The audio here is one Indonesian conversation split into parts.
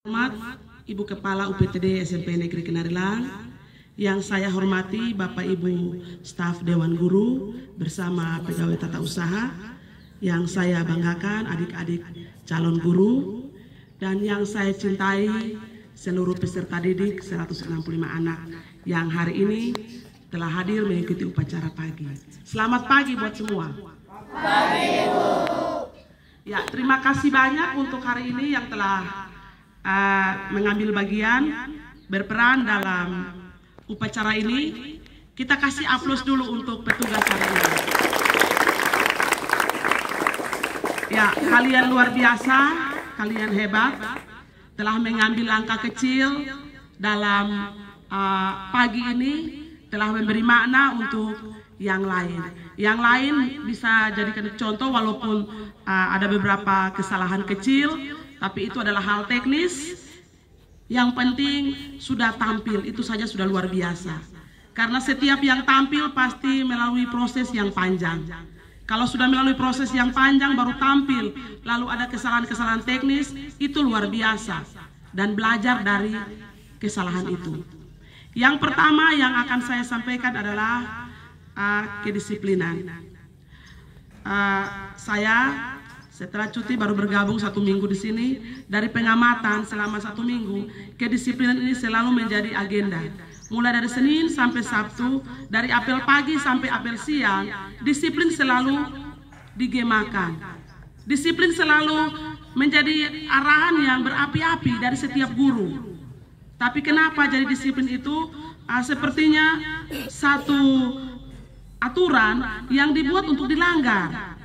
Hormat Ibu Kepala UPTD SMP Negeri Kenarilang, yang saya hormati Bapak Ibu staf Dewan Guru bersama pegawai tata usaha, yang saya banggakan adik-adik calon guru, dan yang saya cintai seluruh peserta didik 165 anak yang hari ini telah hadir mengikuti upacara pagi. Selamat pagi buat semua. Pagi, Ibu. Ya, terima kasih banyak untuk hari ini yang telah mengambil bagian, berperan dalam upacara ini. Kita kasih aplaus dulu untuk petugas hari ini. Ya, kalian luar biasa, kalian hebat, telah mengambil langkah kecil dalam pagi ini, telah memberi makna untuk yang lain. Yang lain bisa jadikan contoh walaupun ada beberapa kesalahan kecil, tapi itu adalah hal teknis. Yang penting sudah tampil, itu saja sudah luar biasa. Karena setiap yang tampil pasti melalui proses yang panjang. Kalau sudah melalui proses yang panjang baru tampil, lalu ada kesalahan-kesalahan teknis, itu luar biasa. Dan belajar dari kesalahan itu. Yang pertama yang akan saya sampaikan adalah kedisiplinan. Saya setelah cuti baru bergabung 1 minggu di sini. Dari pengamatan selama 1 minggu, kedisiplinan ini selalu menjadi agenda. Mulai dari Senin sampai Sabtu, dari apel pagi sampai apel siang, disiplin selalu digemakan. Disiplin selalu menjadi arahan yang berapi-api dari setiap guru. Tapi kenapa jadi disiplin itu sepertinya satu aturan yang dibuat untuk dilanggar.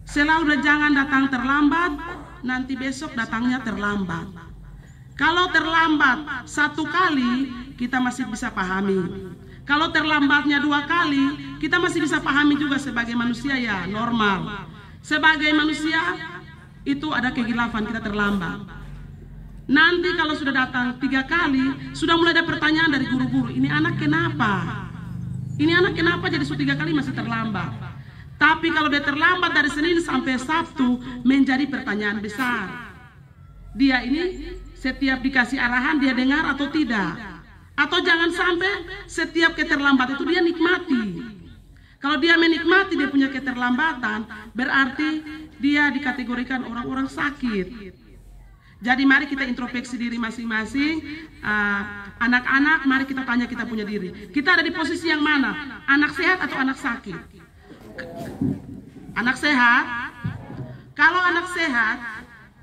Selalu jangan datang terlambat, nanti besok datangnya terlambat. Kalau terlambat 1 kali, kita masih bisa pahami. Kalau terlambatnya 2 kali, kita masih bisa pahami juga sebagai manusia, ya normal. Sebagai manusia, itu ada kehilafan, kita terlambat. Nanti kalau sudah datang 3 kali, sudah mulai ada pertanyaan dari guru-guru, ini anak kenapa? Ini anak kenapa jadi sudah 3 kali masih terlambat? Tapi kalau dia terlambat dari Senin sampai Sabtu, menjadi pertanyaan besar. Dia ini setiap dikasih arahan dia dengar atau tidak? Atau jangan sampai setiap keterlambatan itu dia nikmati. Kalau dia menikmati dia punya keterlambatan, berarti dia dikategorikan orang-orang sakit. Jadi mari kita introspeksi diri masing-masing. Anak-anak, mari kita tanya kita punya diri. Kita ada di posisi yang mana? Anak sehat atau anak sakit? Anak sehat. Kalau anak sehat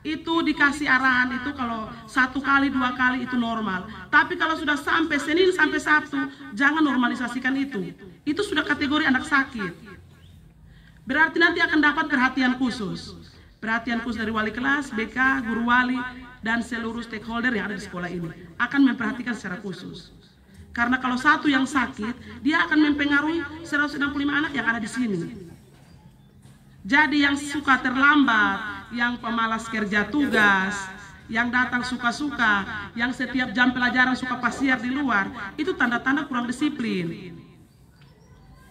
itu dikasih arahan itu kalau 1 kali 2 kali itu normal. Tapi kalau sudah sampai Senin sampai Sabtu, jangan normalisasikan itu. Itu sudah kategori anak sakit. Berarti nanti akan dapat perhatian khusus. Perhatian khusus dari wali kelas, BK, guru wali, dan seluruh stakeholder yang ada di sekolah ini akan memperhatikan secara khusus. Karena kalau satu yang sakit, dia akan mempengaruhi 165 anak yang ada di sini. Jadi yang suka terlambat, yang pemalas kerja tugas, yang datang suka-suka, yang setiap jam pelajaran suka pasiar di luar, itu tanda-tanda kurang disiplin.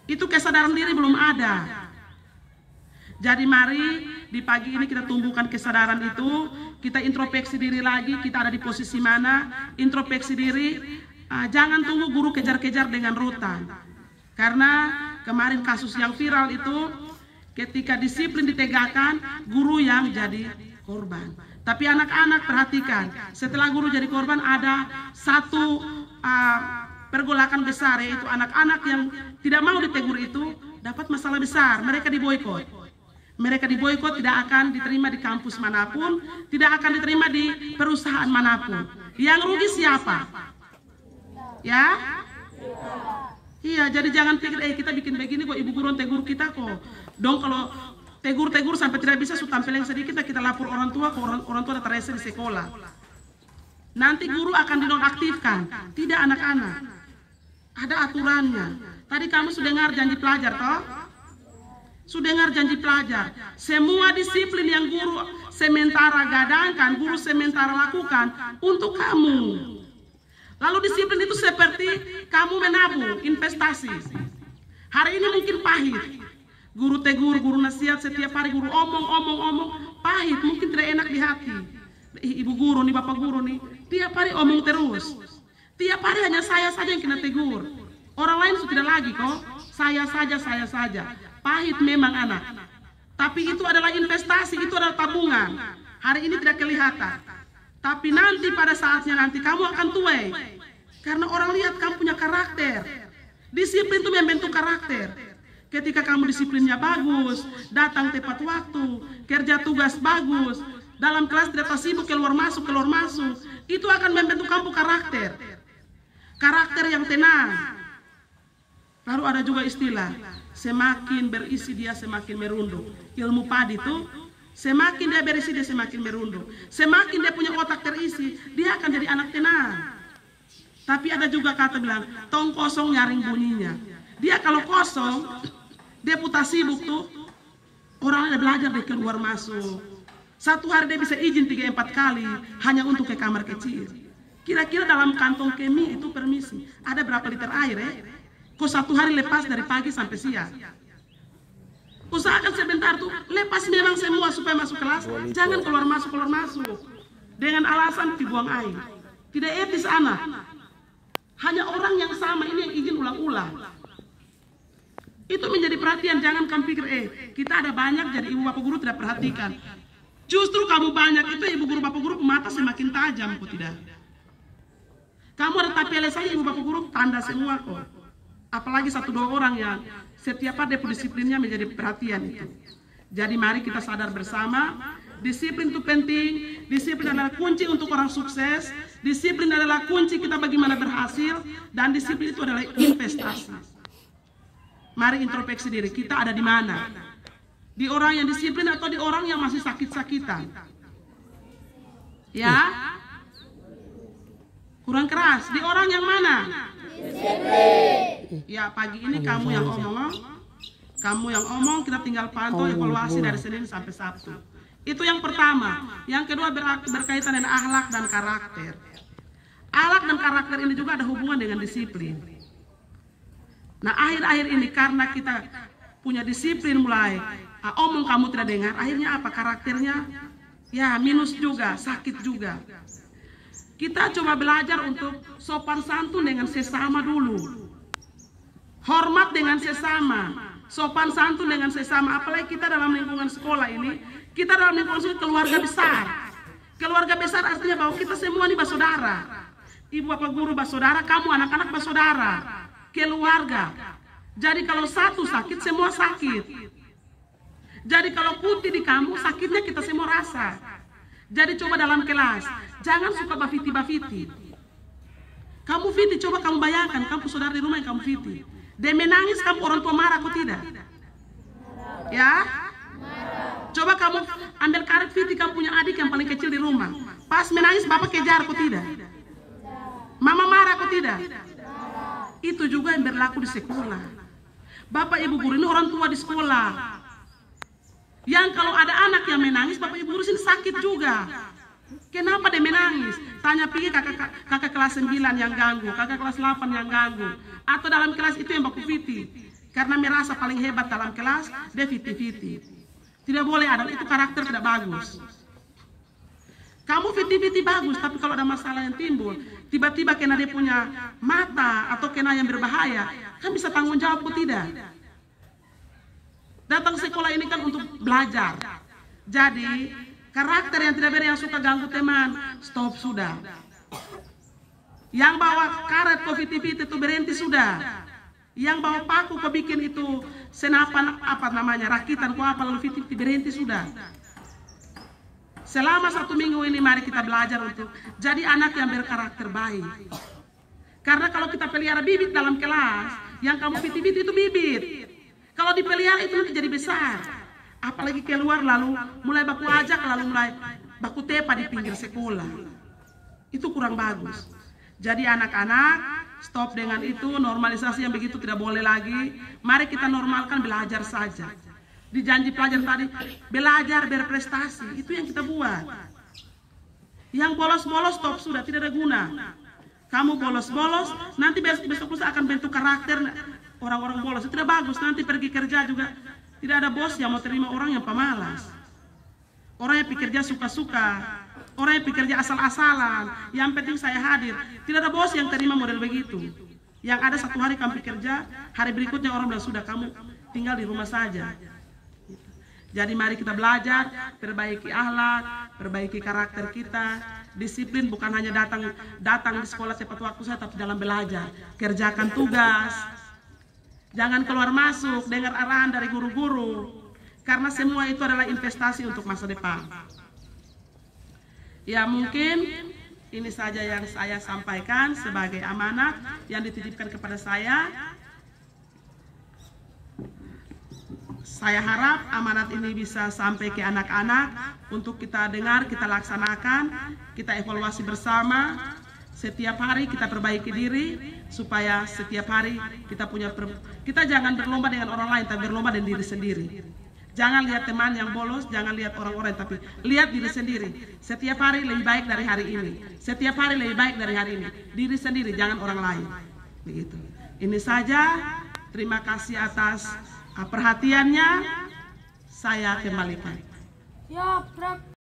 Itu kesadaran diri belum ada. Jadi mari di pagi ini kita tumbuhkan kesadaran itu, kita introspeksi diri lagi, kita ada di posisi mana, introspeksi diri. Jangan tunggu guru kejar-kejar dengan rutan. Karena kemarin kasus yang viral itu, ketika disiplin ditegakkan, guru yang jadi korban. Tapi anak-anak perhatikan, setelah guru jadi korban ada satu pergolakan besar, yaitu anak-anak yang tidak mau ditegur itu dapat masalah besar, mereka diboikot. Mereka diboikot, tidak akan diterima di kampus manapun, tidak akan diterima di perusahaan manapun. Yang rugi siapa? Ya? Iya, jadi jangan pikir kita bikin begini kok ibu guru tegur kita kok. Dong kalau tegur sampai tidak bisa tampil yang sedikit kita lapor orang tua, orang tua ada terese di sekolah. Nanti guru akan dinonaktifkan, tidak anak-anak. Ada aturannya. Tadi kamu sudah dengar janji pelajar toh? Sudah dengar janji pelajar. Semua disiplin yang guru sementara gadangkan, guru sementara lakukan untuk kamu. Lalu disiplin itu seperti kamu menabung, investasi. Hari ini mungkin pahit. Guru tegur, guru nasihat setiap hari, guru omong, pahit, mungkin tidak enak di hati. ibu guru nih, bapak guru nih, tiap hari omong terus. Tiap hari hanya saya saja yang kena tegur. Orang lain sudah tidak lagi kok. Saya saja. Pahit memang anak. Tapi itu adalah investasi, itu adalah tabungan. Hari ini tidak kelihatan. Tapi nanti pada saatnya nanti kamu akan tuai. Karena orang lihat kamu punya karakter. Disiplin itu membentuk karakter. Ketika kamu disiplinnya bagus, datang tepat waktu, kerja tugas bagus, dalam kelas tidak tersibuk keluar masuk, itu akan membentuk kamu karakter. Karakter yang tenang. Lalu ada juga istilah, semakin berisi dia semakin merunduk. Ilmu padi itu, semakin dia berisi dia semakin merunduk. Semakin dia punya otak terisi, dia akan jadi anak tenang. Tapi ada juga kata bilang, tong kosong nyaring bunyinya. Dia kalau kosong, dia putar sibuk tuh, orang ada belajar dia keluar masuk. Satu hari dia bisa izin 3-4 kali, hanya untuk ke kamar kecil. Kira-kira dalam kantong kemi itu permisi, ada berapa liter air ya? Kok satu hari lepas dari pagi sampai siang? Usahakan sebentar tuh, lepas memang semua supaya masuk kelas. Jangan keluar masuk. Dengan alasan dibuang air. Tidak etis anak. Hanya orang yang sama ini yang izin ulang-ulang. Itu menjadi perhatian, jangan kamu pikir, kita ada banyak jadi ibu bapak guru tidak perhatikan. Justru kamu banyak, itu ibu guru bapak guru mata semakin tajam kok tidak. Kamu ada tapele saja ibu bapak guru tanda semua kok. Apalagi 1-2 orang yang setiap ada disiplinnya menjadi perhatian itu. Jadi mari kita sadar bersama, disiplin itu penting, disiplin adalah kunci untuk orang sukses, disiplin adalah kunci kita bagaimana berhasil, dan disiplin itu adalah investasi. Mari introspeksi diri, kita ada di mana? Di orang yang disiplin atau di orang yang masih sakit-sakitan? Ya? Kurang keras, di orang yang mana? Ya, pagi ini kamu yang omong, kita tinggal pantau evaluasi dari Senin sampai Sabtu. Itu yang pertama. Yang kedua berkaitan dengan akhlak dan karakter. Akhlak dan karakter ini juga ada hubungan dengan disiplin. Nah, akhir-akhir ini karena kita punya disiplin mulai omong kamu tidak dengar, akhirnya apa? Karakternya ya minus juga, sakit juga. Kita coba belajar untuk sopan santun dengan sesama dulu. Hormat dengan sesama, sopan santun dengan sesama. Apalagi kita dalam lingkungan sekolah ini, kita dalam lingkungan keluarga besar. Keluarga besar artinya bahwa kita semua ini bersaudara. Ibu bapak guru bersaudara, kamu anak-anak bersaudara. Keluarga. Jadi kalau satu sakit, semua sakit. Jadi kalau putih di kamu, sakitnya kita semua rasa. Jadi coba dalam kelas, jangan suka bafiti. Kamu fiti, coba kamu bayangkan, kamu saudara di rumah yang kamu fiti. Dia menangis, kamu orang tua marah, kok tidak? Ya? Coba kamu ambil karet fiti, kamu punya adik yang paling kecil di rumah. Pas menangis, bapak kejar, kok tidak? Mama marah, kok tidak? Itu juga yang berlaku di sekolah. Bapak ibu guru ini orang tua di sekolah. Yang kalau ada anak yang menangis, bapak ibu guru sini sakit juga. Kenapa dia menangis? Tanya pergi kakak kelas 9 yang ganggu, kakak kelas 8 yang ganggu. Atau dalam kelas itu yang baku fiti. Karena merasa paling hebat dalam kelas, dia fiti-fiti. Tidak boleh ada, itu karakter tidak bagus. Kamu fiti-fiti bagus, tapi kalau ada masalah yang timbul, tiba-tiba kena dia punya mata atau kena yang berbahaya, kan bisa tanggung jawab kok tidak? Datang sekolah ini kan untuk belajar. Jadi karakter yang tidak benar, yang suka ganggu teman, stop sudah. Yang bawa karet kok fiti-fiti itu berhenti sudah. Yang bawa paku kok bikin itu senapan apa namanya, rakitan kok apa lalu fiti-fiti berhenti sudah. Selama 1 minggu ini mari kita belajar untuk jadi anak yang berkarakter baik. Karena kalau kita pelihara bibit dalam kelas, yang kamu fiti-fiti itu bibit. Kalau dipelihara itu nanti jadi besar. Apalagi keluar lalu mulai baku ajak, lalu mulai baku tepa di pinggir sekolah. Itu kurang bagus. Jadi anak-anak stop dengan itu, normalisasi yang begitu tidak boleh lagi. Mari kita normalkan belajar saja. Di janji pelajar tadi, belajar berprestasi, itu yang kita buat. Yang bolos-bolos stop sudah, tidak ada guna. Kamu bolos-bolos, nanti besok lusa akan bentuk karakter orang-orang bolos. Itu tidak bagus, nanti pergi kerja juga tidak ada bos yang mau terima orang yang pemalas. Orang yang pikirnya suka-suka, orang yang bekerja asal-asalan, yang penting saya hadir. Tidak ada bos yang terima model begitu. Yang ada satu hari kamu bekerja, hari berikutnya orang bilang sudah kamu tinggal di rumah saja. Jadi mari kita belajar, perbaiki akhlak, perbaiki karakter kita. Disiplin bukan hanya datang di sekolah tepat waktu saja, tapi dalam belajar. Kerjakan tugas. Jangan keluar masuk, dengar arahan dari guru-guru. Karena semua itu adalah investasi untuk masa depan. Ya mungkin ini saja yang saya sampaikan sebagai amanat yang dititipkan kepada saya. Saya harap amanat ini bisa sampai ke anak-anak untuk kita dengar, kita laksanakan, kita evaluasi bersama. Setiap hari kita perbaiki diri supaya setiap hari kita jangan berlomba dengan orang lain, tapi berlomba dengan diri sendiri. Jangan lihat teman yang bolos, jangan lihat orang-orang, tapi lihat diri sendiri. Setiap hari lebih baik dari hari ini. Setiap hari lebih baik dari hari ini. Diri sendiri, jangan orang lain. Begitu. Ini saja. Terima kasih atas perhatiannya. Saya kembalikan.